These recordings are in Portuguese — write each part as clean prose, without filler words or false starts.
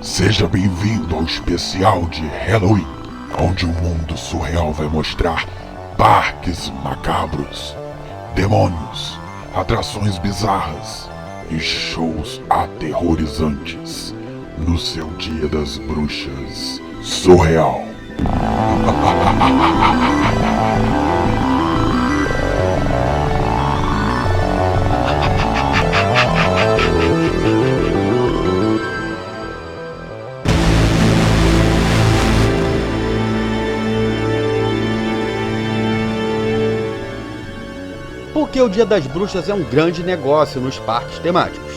Seja bem-vindo ao especial de Halloween, onde o mundo surreal vai mostrar parques macabros, demônios, atrações bizarras e shows aterrorizantes no seu Dia das Bruxas surreal. Porque o Dia das Bruxas é um grande negócio nos parques temáticos.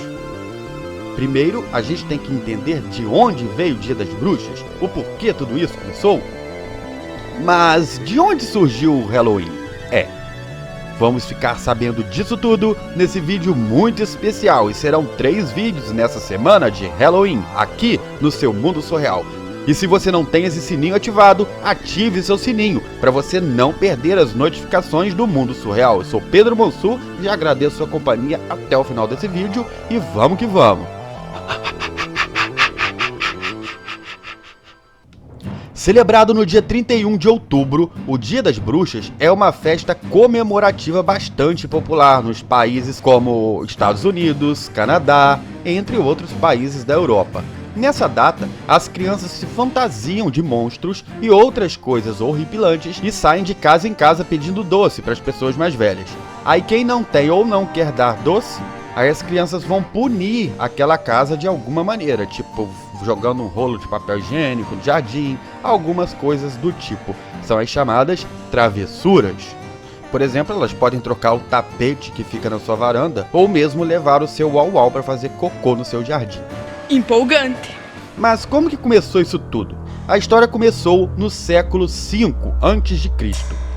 Primeiro, a gente tem que entender de onde veio o Dia das Bruxas, o porquê tudo isso começou. Mas de onde surgiu o Halloween? Vamos ficar sabendo disso tudo nesse vídeo muito especial, e serão 3 vídeos nessa semana de Halloween, aqui no seu Mundo Surreal. E se você não tem esse sininho ativado, ative seu sininho, para você não perder as notificações do Mundo Surreal. Eu sou Pedro Monsur e agradeço sua companhia até o final desse vídeo, e vamos que vamos! Celebrado no dia 31 de outubro, o Dia das Bruxas é uma festa comemorativa bastante popular nos países como Estados Unidos, Canadá, entre outros países da Europa. Nessa data, as crianças se fantasiam de monstros e outras coisas horripilantes e saem de casa em casa pedindo doce para as pessoas mais velhas. Aí quem não tem ou não quer dar doce, aí as crianças vão punir aquela casa de alguma maneira, tipo jogando um rolo de papel higiênico no jardim, algumas coisas do tipo. São as chamadas travessuras. Por exemplo, elas podem trocar o tapete que fica na sua varanda ou mesmo levar o seu uau-uau para fazer cocô no seu jardim. Empolgante! Mas como que começou isso tudo? A história começou no século V a.C.,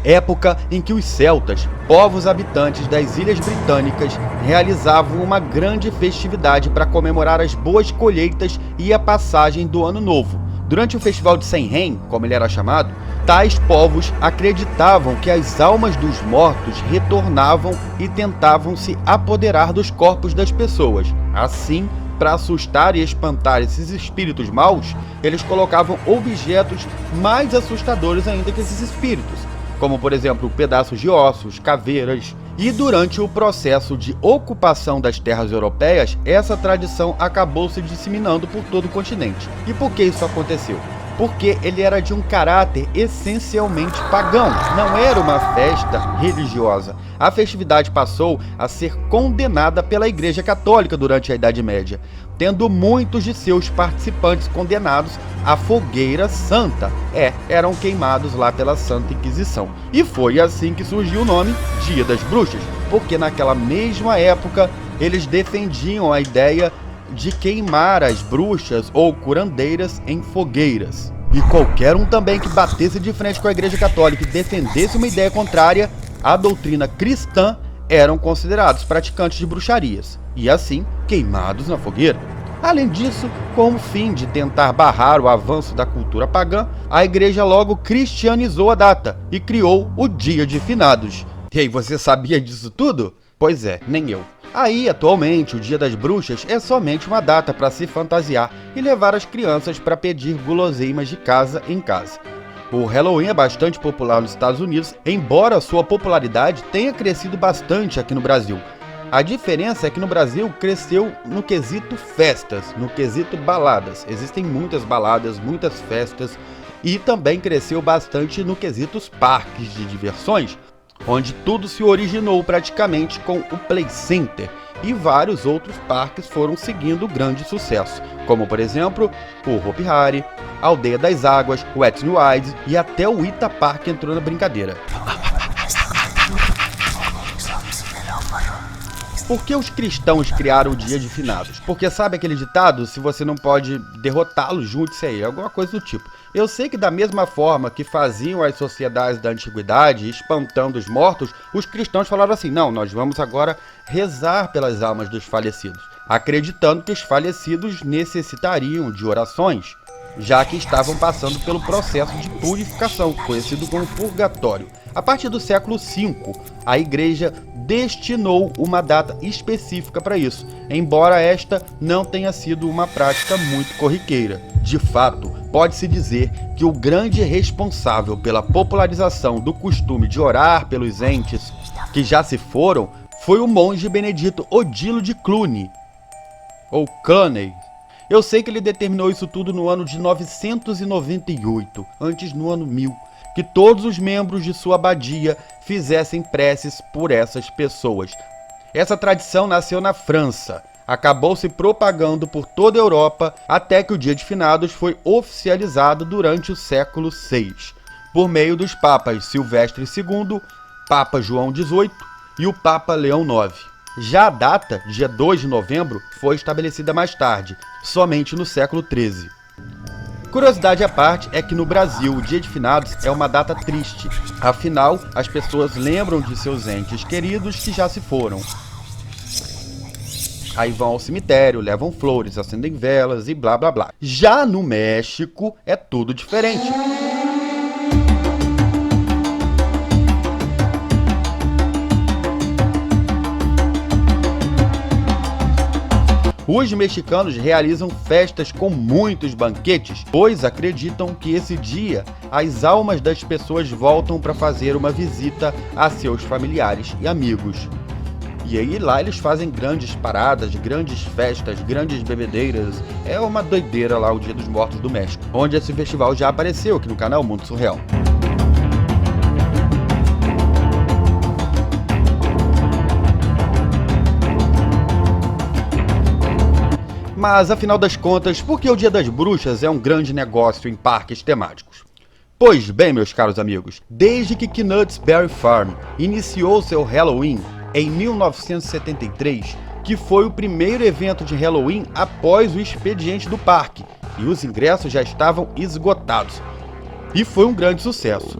época em que os celtas, povos habitantes das Ilhas Britânicas, realizavam uma grande festividade para comemorar as boas colheitas e a passagem do Ano Novo. Durante o festival de Samhain, como ele era chamado, tais povos acreditavam que as almas dos mortos retornavam e tentavam se apoderar dos corpos das pessoas. Assim, para assustar e espantar esses espíritos maus, eles colocavam objetos mais assustadores ainda que esses espíritos, como por exemplo pedaços de ossos, caveiras. E durante o processo de ocupação das terras europeias, essa tradição acabou se disseminando por todo o continente. E por que isso aconteceu? Porque ele era de um caráter essencialmente pagão, não era uma festa religiosa. A festividade passou a ser condenada pela Igreja Católica durante a Idade Média, tendo muitos de seus participantes condenados à fogueira santa. Eram queimados lá pela Santa Inquisição. E foi assim que surgiu o nome Dia das Bruxas, porque naquela mesma época eles defendiam a ideia de queimar as bruxas ou curandeiras em fogueiras. E qualquer um também que batesse de frente com a Igreja Católica e defendesse uma ideia contrária à doutrina cristã eram considerados praticantes de bruxarias, e assim queimados na fogueira. Além disso, com o fim de tentar barrar o avanço da cultura pagã, a igreja logo cristianizou a data e criou o Dia de Finados. E aí, você sabia disso tudo? Pois é, nem eu. Aí, atualmente, o Dia das Bruxas é somente uma data para se fantasiar e levar as crianças para pedir guloseimas de casa em casa. O Halloween é bastante popular nos Estados Unidos, embora sua popularidade tenha crescido bastante aqui no Brasil. A diferença é que no Brasil cresceu no quesito festas, no quesito baladas. Existem muitas baladas, muitas festas, e também cresceu bastante no quesito parques de diversões, onde tudo se originou praticamente com o Play Center, e vários outros parques foram seguindo grande sucesso, como por exemplo o Hopi Hari, a Aldeia das Águas, o Wet n Wild e até o Ita Park entrou na brincadeira. Por que os cristãos criaram o Dia de Finados? Porque sabe aquele ditado, se você não pode derrotá-lo, junte-se aí, alguma coisa do tipo. Eu sei que da mesma forma que faziam as sociedades da antiguidade, espantando os mortos, os cristãos falaram assim, não, nós vamos agora rezar pelas almas dos falecidos, acreditando que os falecidos necessitariam de orações, já que estavam passando pelo processo de purificação, conhecido como purgatório. A partir do século V, a igreja destinou uma data específica para isso, embora esta não tenha sido uma prática muito corriqueira. De fato, pode-se dizer que o grande responsável pela popularização do costume de orar pelos entes que já se foram foi o monge benedito Odilo de Cluny, ou Cluny. Eu sei que ele determinou isso tudo no ano de 998, antes no ano 1000, que todos os membros de sua abadia fizessem preces por essas pessoas. Essa tradição nasceu na França, acabou se propagando por toda a Europa até que o Dia de Finados foi oficializado durante o século VI, por meio dos papas Silvestre II, Papa João XVIII e o Papa Leão IX. Já a data, dia 2 de novembro, foi estabelecida mais tarde, somente no século XIII. Curiosidade à parte é que no Brasil o Dia de Finados é uma data triste, afinal as pessoas lembram de seus entes queridos que já se foram. Aí vão ao cemitério, levam flores, acendem velas e blá blá blá. Já no México é tudo diferente. Os mexicanos realizam festas com muitos banquetes, pois acreditam que esse dia as almas das pessoas voltam para fazer uma visita a seus familiares e amigos. E aí lá eles fazem grandes paradas, grandes festas, grandes bebedeiras. É uma doideira lá o Dia dos Mortos do México, onde esse festival já apareceu aqui no canal Mundo Surreal. Mas, afinal das contas, por que o Dia das Bruxas é um grande negócio em parques temáticos? Pois bem, meus caros amigos, desde que Knott's Berry Farm iniciou seu Halloween em 1973, que foi o primeiro evento de Halloween após o expediente do parque, e os ingressos já estavam esgotados. E foi um grande sucesso.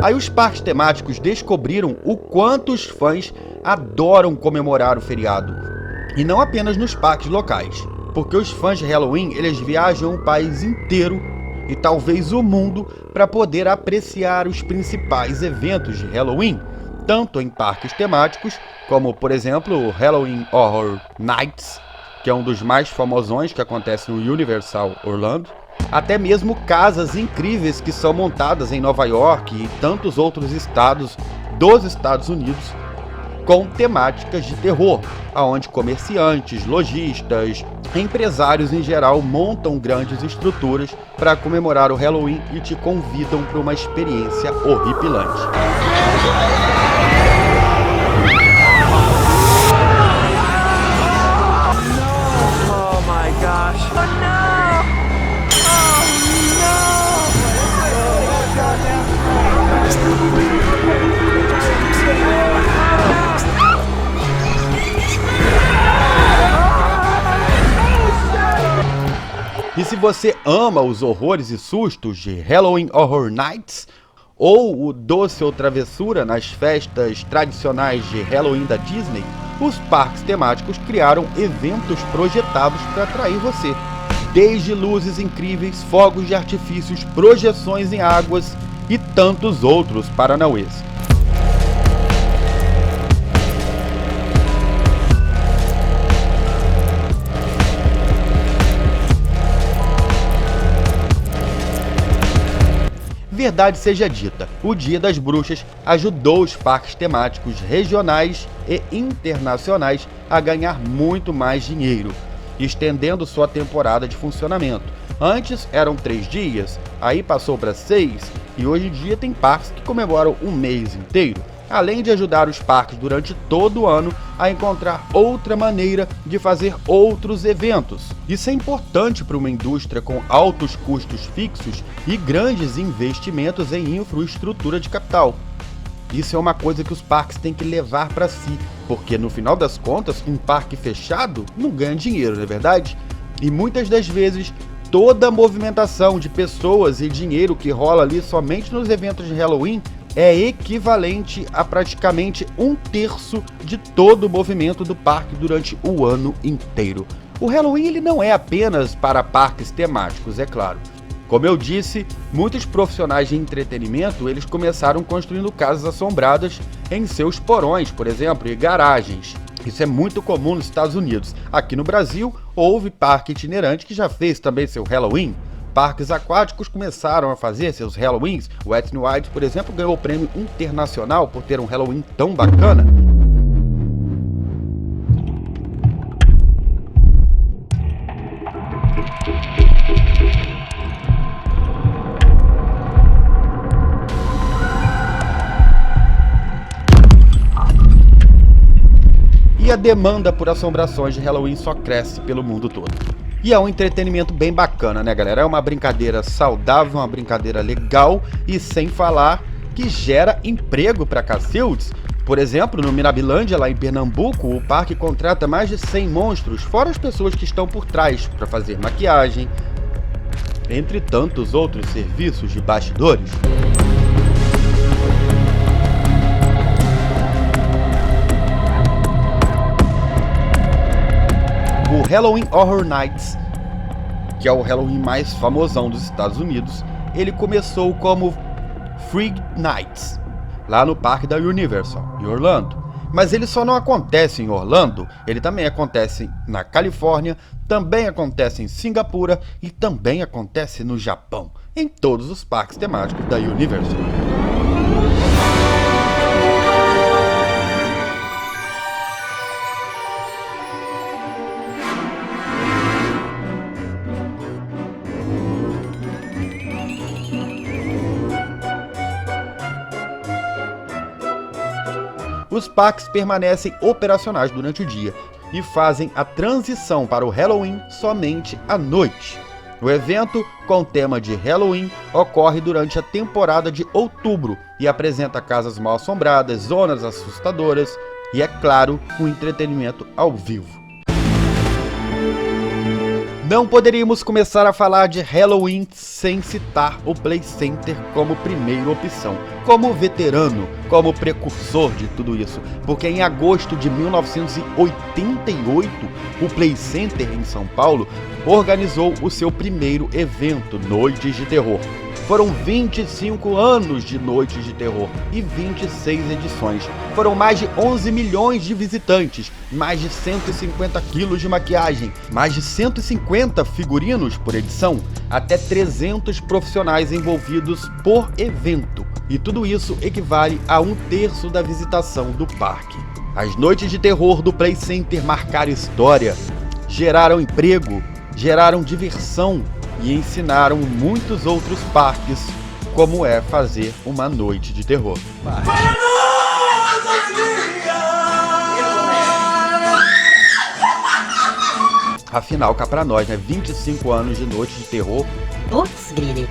Aí os parques temáticos descobriram o quanto os fãs adoram comemorar o feriado. E não apenas nos parques locais, porque os fãs de Halloween eles viajam o país inteiro e talvez o mundo para poder apreciar os principais eventos de Halloween, tanto em parques temáticos, como por exemplo o Halloween Horror Nights, que é um dos mais famosões que acontece no Universal Orlando, até mesmo casas incríveis que são montadas em Nova York e tantos outros estados dos Estados Unidos com temáticas de terror, aonde comerciantes, lojistas, empresários em geral montam grandes estruturas para comemorar o Halloween e te convidam para uma experiência horripilante. Oh my gosh. Oh no! E se você ama os horrores e sustos de Halloween Horror Nights, ou o doce ou travessura nas festas tradicionais de Halloween da Disney, os parques temáticos criaram eventos projetados para atrair você. Desde luzes incríveis, fogos de artifícios, projeções em águas e tantos outros paranauês. Verdade seja dita, o Dia das Bruxas ajudou os parques temáticos regionais e internacionais a ganhar muito mais dinheiro, estendendo sua temporada de funcionamento. Antes eram 3 dias, aí passou para 6 e hoje em dia tem parques que comemoram um mês inteiro, além de ajudar os parques durante todo o ano a encontrar outra maneira de fazer outros eventos. Isso é importante para uma indústria com altos custos fixos e grandes investimentos em infraestrutura de capital. Isso é uma coisa que os parques têm que levar para si, porque no final das contas, um parque fechado não ganha dinheiro, não é verdade? E muitas das vezes, toda a movimentação de pessoas e dinheiro que rola ali somente nos eventos de Halloween é equivalente a praticamente 1/3 de todo o movimento do parque durante o ano inteiro. O Halloween ele não é apenas para parques temáticos, é claro. Como eu disse, muitos profissionais de entretenimento eles começaram construindo casas assombradas em seus porões, por exemplo, e garagens. Isso é muito comum nos Estados Unidos. Aqui no Brasil, houve parque itinerante que já fez também seu Halloween. Parques aquáticos começaram a fazer seus Halloweens. O Wet n Wild, por exemplo, ganhou o prêmio internacional por ter um Halloween tão bacana. E a demanda por assombrações de Halloween só cresce pelo mundo todo. E é um entretenimento bem bacana, né, galera? É uma brincadeira saudável, uma brincadeira legal e sem falar que gera emprego para Cacildes. Por exemplo, no Mirabilândia, lá em Pernambuco, o parque contrata mais de 100 monstros, fora as pessoas que estão por trás para fazer maquiagem, entre tantos outros serviços de bastidores. O Halloween Horror Nights, que é o Halloween mais famosão dos Estados Unidos, ele começou como Free Nights, lá no parque da Universal, em Orlando. Mas ele só não acontece em Orlando, ele também acontece na Califórnia, também acontece em Singapura e também acontece no Japão, em todos os parques temáticos da Universal. Os parques permanecem operacionais durante o dia e fazem a transição para o Halloween somente à noite. O evento, com tema de Halloween, ocorre durante a temporada de outubro e apresenta casas mal assombradas, zonas assustadoras e, é claro, um entretenimento ao vivo. Não poderíamos começar a falar de Halloween sem citar o Play Center como primeira opção, como veterano, como precursor de tudo isso, porque em agosto de 1988, o Play Center em São Paulo organizou o seu primeiro evento, Noites de Terror. Foram 25 anos de Noites de Terror e 26 edições. Foram mais de 11 milhões de visitantes, mais de 150 quilos de maquiagem, mais de 150 figurinos por edição, até 300 profissionais envolvidos por evento. E tudo isso equivale a 1/3 da visitação do parque. As Noites de Terror do Play Center marcaram história, geraram emprego, geraram diversão e ensinaram muitos outros parques como é fazer uma noite de terror. Afinal, cá pra nós, né? 25 anos de noite de terror. Putz, grilo.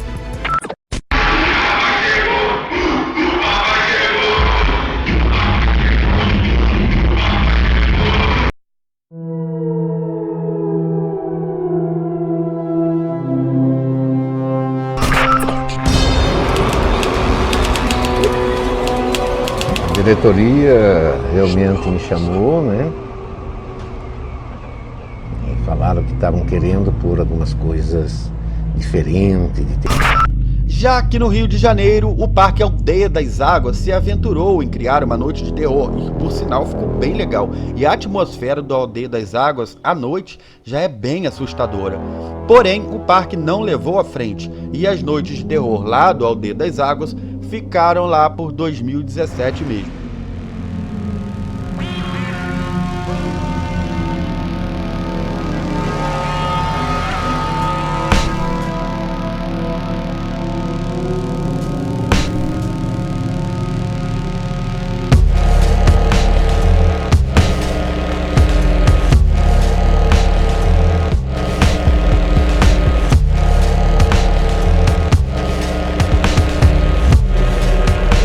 A diretoria realmente me chamou, né? E falaram que estavam querendo pôr algumas coisas diferentes. Já aqui no Rio de Janeiro, o Parque Aldeia das Águas se aventurou em criar uma noite de terror e, por sinal, ficou bem legal. E a atmosfera do Aldeia das Águas à noite já é bem assustadora. Porém, o parque não levou à frente e as noites de terror lá do Aldeia das Águas ficaram lá por 2017 mesmo.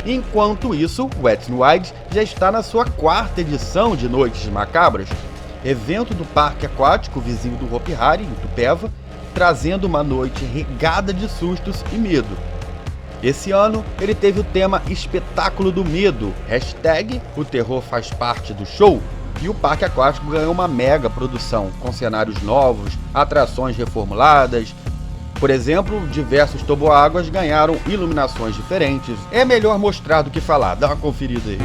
Enquanto isso, o Wet n Wild já está na sua 4ª edição de Noites Macabras, evento do parque aquático vizinho do Hopi Hari, em Itupeva, trazendo uma noite regada de sustos e medo. Esse ano, ele teve o tema Espetáculo do Medo, #O Terror Faz Parte do Show, e o parque aquático ganhou uma mega produção, com cenários novos, atrações reformuladas. Por exemplo, diversos toboáguas ganharam iluminações diferentes. É melhor mostrar do que falar, dá uma conferida aí.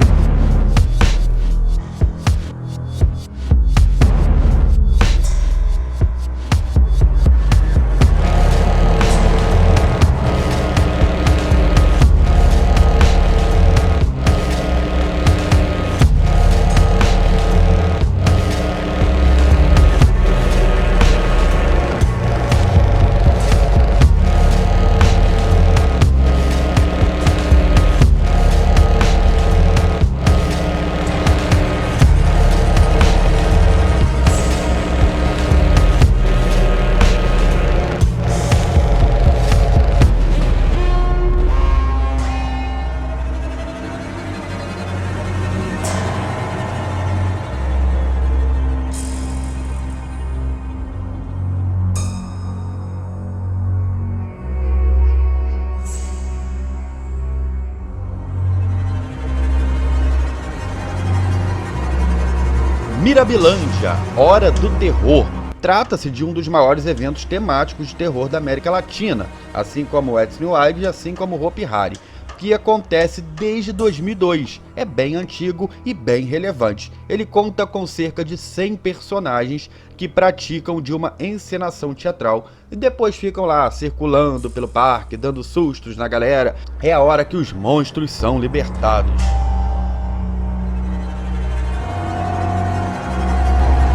Mirabilândia, Hora do Terror. Trata-se de um dos maiores eventos temáticos de terror da América Latina, assim como o West New Wide e assim como o Hopi Hari, que acontece desde 2002. É bem antigo e bem relevante. Ele conta com cerca de 100 personagens que praticam de uma encenação teatral e depois ficam lá circulando pelo parque, dando sustos na galera. É a hora que os monstros são libertados.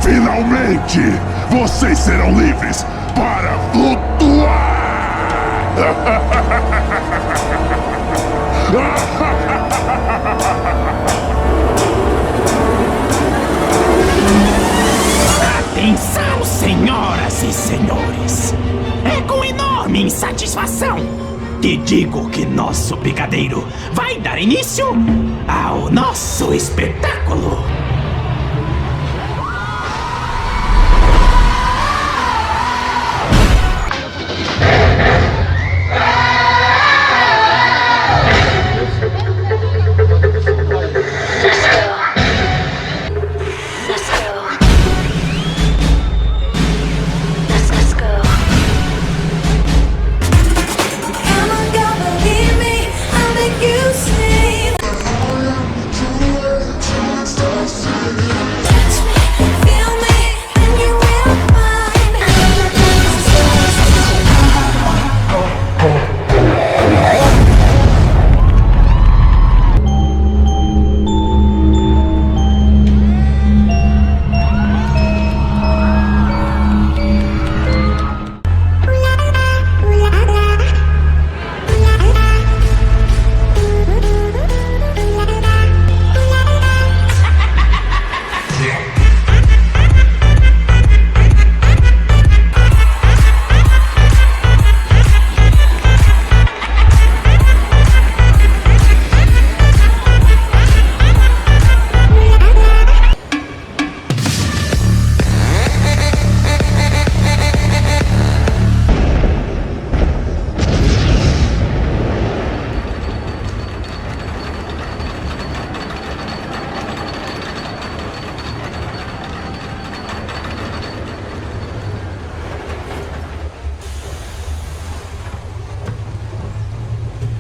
Finalmente, vocês serão livres para flutuar! Atenção, senhoras e senhores! É com enorme insatisfação que digo que nosso picadeiro vai dar início ao nosso espetáculo!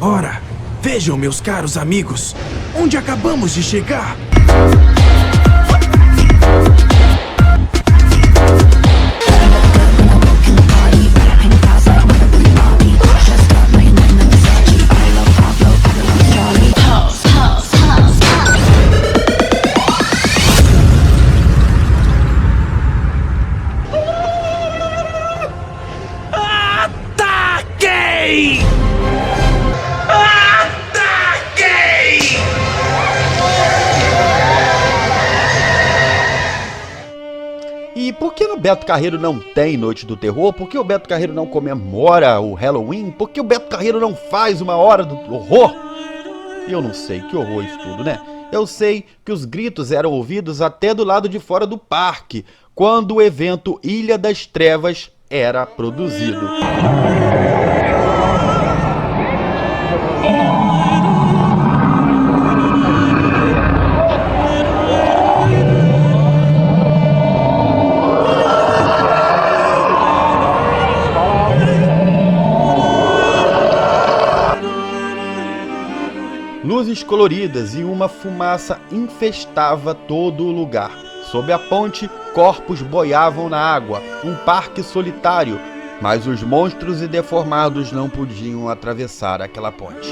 Ora, vejam, meus caros amigos, onde acabamos de chegar. Ataquei! E por que no Beto Carreiro não tem Noite do Terror? Por que o Beto Carreiro não comemora o Halloween? Por que o Beto Carreiro não faz uma hora do horror? Eu não sei, que horror isso tudo, né? Eu sei que os gritos eram ouvidos até do lado de fora do parque, quando o evento Ilha das Trevas era produzido. coloridas e uma fumaça infestava todo o lugar. Sob a ponte, corpos boiavam na água, um parque solitário, mas os monstros e deformados não podiam atravessar aquela ponte.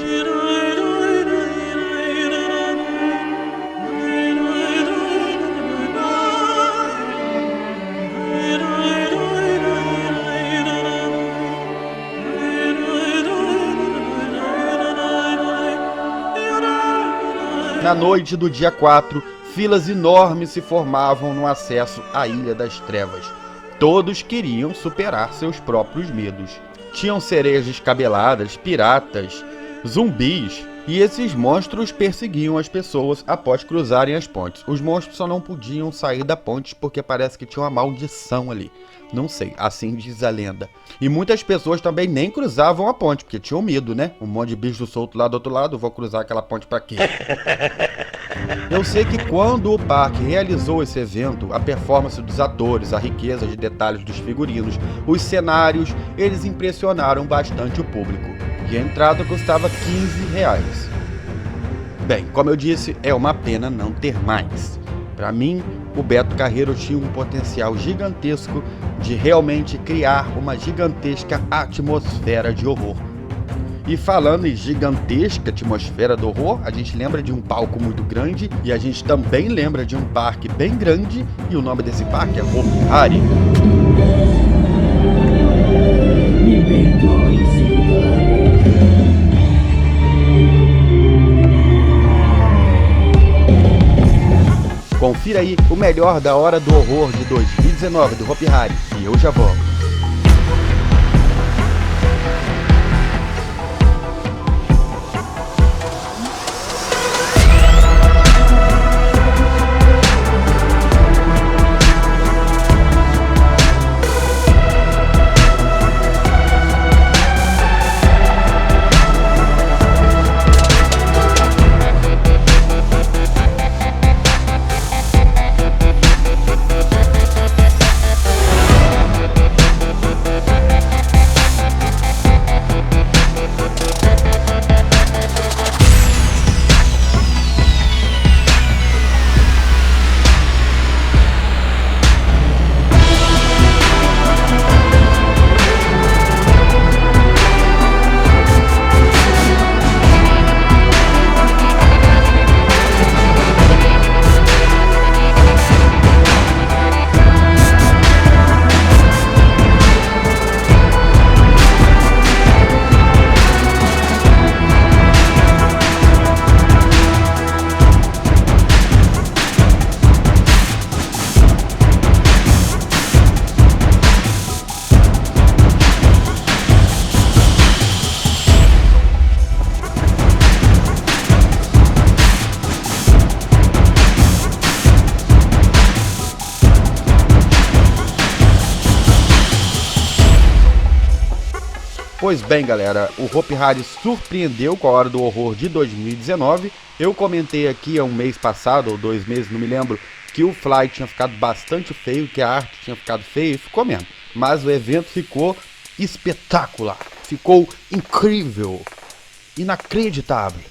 Na noite do dia 4, filas enormes se formavam no acesso à Ilha das Trevas. Todos queriam superar seus próprios medos. Tinham sereias descabeladas, piratas, zumbis, e esses monstros perseguiam as pessoas após cruzarem as pontes. Os monstros só não podiam sair da ponte porque parece que tinha uma maldição ali. Não sei, assim diz a lenda. E muitas pessoas também nem cruzavam a ponte, porque tinham medo, né? Um monte de bicho solto lá do outro lado, vou cruzar aquela ponte pra quê? Eu sei que quando o parque realizou esse evento, a performance dos atores, a riqueza de detalhes dos figurinos, os cenários, eles impressionaram bastante o público. E a entrada custava R$15. Bem, como eu disse, é uma pena não ter mais. Para mim, o Beto Carreiro tinha um potencial gigantesco de realmente criar uma gigantesca atmosfera de horror. E falando em gigantesca atmosfera do horror, a gente lembra de um palco muito grande e a gente também lembra de um parque bem grande, e o nome desse parque é Hopi Hari. Confira aí o melhor da Hora do Horror de 2019 do Hopi Hari e eu já volto. Pois bem, galera, o Hopi Hari surpreendeu com a Hora do Horror de 2019. Eu comentei aqui há um mês passado, ou 2 meses, não me lembro, que o Fly tinha ficado bastante feio, que a arte tinha ficado feia, e ficou mesmo. Mas o evento ficou espetacular, ficou incrível, inacreditável.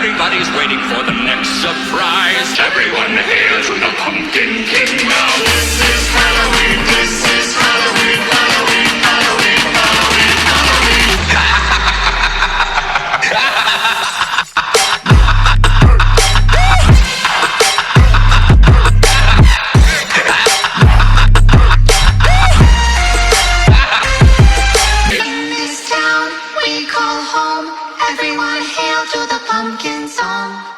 Everybody's waiting for the next surprise. Everyone hail to the Pumpkin King now. This is Halloween, this is Halloween, Halloween, Halloween, Halloween, Halloween. now to the pumpkin song.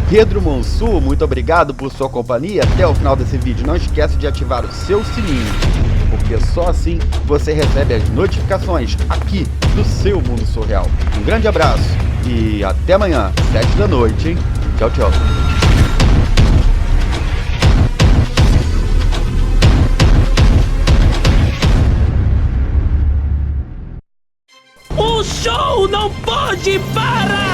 Pedro Monsu, muito obrigado por sua companhia até o final desse vídeo. Não esquece de ativar o seu sininho, porque só assim você recebe as notificações aqui do seu Mundo Surreal. Um grande abraço e até amanhã, 7 da noite, hein? Tchau, tchau. O show não pode parar!